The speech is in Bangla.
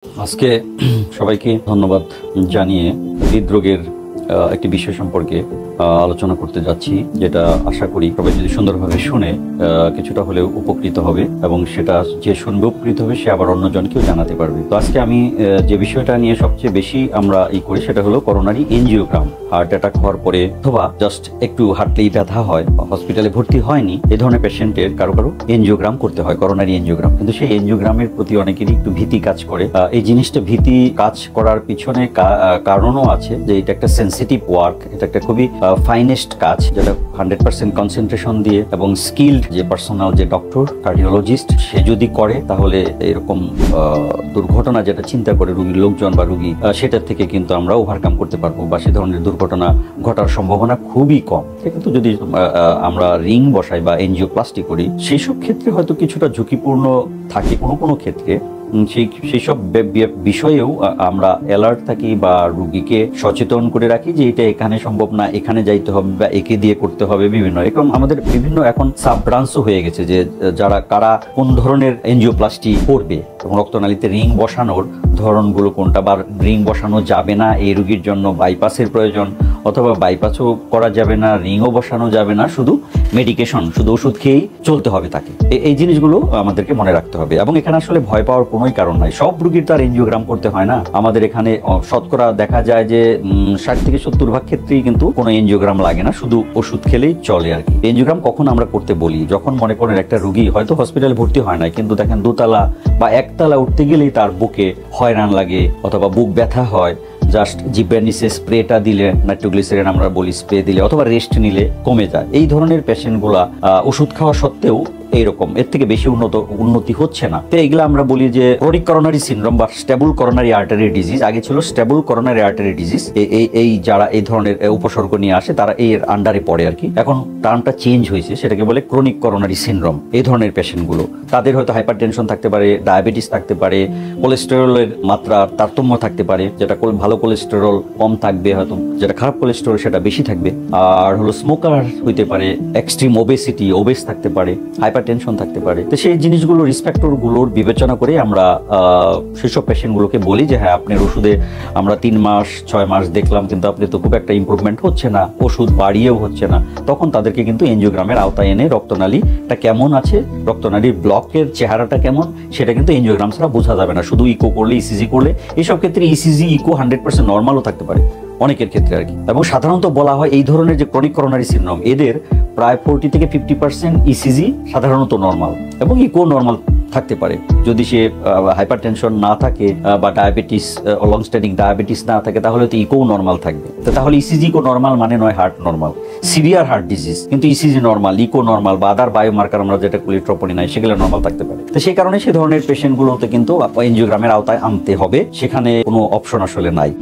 আজকে সবাইকে ধন্যবাদ জানিয়ে হৃদরোগের একটি বিষয় সম্পর্কে আলোচনা করতে যাচ্ছি, যেটা আশা করি সবাই যদি সুন্দরভাবে শুনে কিছুটা হলেও উপকৃত হবে এবং সেটা যে শুনবে উপকৃত হবে সে আবার অন্যজনকেও জানাতে পারবে। তো আজকে আমি যে বিষয়টা নিয়ে সবচেয়ে বেশি আমরা করি সেটা হলো করোনারি এনজিওগ্রাম। হার্ট অ্যাটাক হওয়ার পরে অথবা জাস্ট একটু হাঁটলেই ব্যথা হয়, হসপিটালে ভর্তি হয়নি, এই ধরনের পেশেন্টের কারো কারো এনজিওগ্রাম করতে হয়, করোনারি এনজিওগ্রাম। কিন্তু সেই এনজিওগ্রামের প্রতি অনেকেরই একটু ভীতি কাজ করে। এই জিনিসটা ভীতি কাজ করার পিছনে কারণও আছে যে এটা একটা সেন্সিটিভ ওয়ার্ক, এটা একটা খুবই ফাইনেস্ট কাজ, যেটা 100% কনসেন্ট্রেশন দিয়ে এবং স্কিলড যে পার্সোনাল, যে ডক্টর কার্ডিওলজিস্ট, সে যদি করে তাহলে এরকম দুর্ঘটনা যেটা চিন্তা করে রোগীর লোকজন বা রোগী, সেটার থেকে কিন্তু আমরা ওভারকাম করতে পারবো বা সে ধরনের দুর্ঘটনা ঘটার সম্ভাবনা খুবই কম। কিন্তু যদি আমরা রিং বসাই বা এনজিওপ্লাস্টি করি, সেই সব ক্ষেত্রে হয়তো কিছুটা ঝুঁকিপূর্ণ থাকে কোনো ক্ষেত্রে। সেই সব বিষয়েও আমরা অ্যালার্ট থাকি বা রুগীকে সচেতন করে রাখি যে এটা এখানে সম্ভব না, এখানে যাইতে হবে বা একে দিয়ে করতে হবে। বিভিন্ন এরকম আমাদের বিভিন্ন এখন সাব ব্রাঞ্চও হয়ে গেছে যে কারা কোন ধরনের এনজিওপ্লাস্টি করবে এবং রক্তনালীতে রিং বসানোর ধরনগুলো কোনটা, বা রিং বসানো যাবে না এই রুগীর জন্য বাইপাসের প্রয়োজন, অথবা বাইপাসও করা যাবে না, রিংও বসানো যাবে না, শুধু মেডিকেশন, শুধু ওষুধ খেয়েই চলতে হবে তাকে। এই জিনিসগুলো আমাদেরকে মনে রাখতে হবে এবং এখানে আসলে ভয় পাওয়ার কোনোই কারণ নাই। সব রুগীর তার এনজিওগ্রাম করতে হয় না। আমাদের এখানে শতকরা দেখা যায় যে 60 থেকে 70% ক্ষেত্রেই কিন্তু কোনো এনজিওগ্রাম লাগে না, শুধু ওষুধ খেলেই চলে আর কি। এনজিওগ্রাম কখন আমরা করতে বলি? যখন মনে করেন একটা রুগী হয়তো হসপিটালে ভর্তি হয় না, কিন্তু দেখেন দোতলা বা একতলা উঠতে গেলেই তার বুকে হয়রান লাগে অথবা বুক ব্যথা হয়, জাস্ট জিভের নিচে স্প্রেটা দিলে, নাইট্রোগ্লিসারিন আমরা বলি, স্প্রে দিলে অথবা রেস্ট নিলে কমে যায়। এই ধরনের পেশেন্টগুলা ওষুধ খাওয়া সত্ত্বেও এইরকম এর থেকে বেশি উন্নতি হচ্ছে না। তো এইগুলো আমরা বলি যে ক্রনিক করোনারি সিনড্রোম বা স্টেবল করোনারি আর্টারি ডিজিজ। আগে ছিল স্টেবল করোনারি আর্টারি ডিজিজ। এই যারা এই ধরনের উপসর্গ নিয়ে আসে তারা এর আন্ডারে পড়ে আর কি। এখন টার্মটা চেঞ্জ হয়েছে, সেটাকে বলে ক্রনিক করোনারি সিনড্রোম। এই ধরনের পেশেন্টগুলো, তাদের হয়তো হাইপারটেনশন থাকতে পারে, ডায়াবেটিস থাকতে পারে, কোলেস্টেরলের মাত্রা তারতম্য থাকতে পারে, যেটা ভালো কোলেস্টেরল কম থাকবে, হয়তো যেটা খারাপ কোলেস্টেরল সেটা বেশি থাকবে। আর হলো স্মোকার হইতে পারে, এক্সট্রিম ওবেসিটি, ওবেস থাকতে পারে, টেনশন থাকতে পারে। তো সেই জিনিসগুলো রিস্পেক্টর গুলোর বিবেচনা করে আমরা সেসব পেশেন্ট গুলোকে বলি যে হ্যাঁ, আপনার ওষুধে আমরা 3 মাস 6 মাস দেখলাম কিন্তু আপনি তো খুব একটা ইম্প্রুভমেন্ট হচ্ছে না, ওষুধ বাড়িয়েও হচ্ছে না। তখন তাদেরকে কিন্তু এনজিওগ্রামের আওতায় এনে রক্তনালীটা কেমন আছে, রক্তনালীর ব্লকের চেহারাটা কেমন, সেটা কিন্তু এনজিওগ্রাম ছাড়া বোঝা যাবে না। শুধু ইকো করলে, ইসিজি করলে, এইসব ক্ষেত্রে ইসিজি ইকো 100% নর্মালও থাকতে পারে অনেকের ক্ষেত্রে আর কি। এবং সাধারণত বলা হয় এই ধরনের যে ক্রনিক করোনারি সিনড্রোম, এদের প্রায় 40 থেকে 50% ইসিজি সাধারণত নর্মাল এবং ইকো নর্মাল থাকতে পারে। যদি সে হাইপারটেনশন না থাকে বা ডায়াবেটিস, লং স্ট্যান্ডিং ডায়াবেটিস না থাকে, তাহলে তো ইকো নর্মাল থাকবে। তো তাহলে ইসিজি ইকো নর্মাল মানে নয় heart normal. Severe heart disease কিন্তু ইসিজি নর্মাল, ইকো নর্মাল বা আদার বায়োমার্কার আমরা যেটা বলি ট্রোপোনিন, সেগুলো নর্মাল থাকতে পারে। তো সেই কারণে সে ধরনের পেশেন্টগুলোতে কিন্তু এনজিওগ্রামের আওতায় আনতে হবে, সেখানে কোনো অপশন আসলে নাই।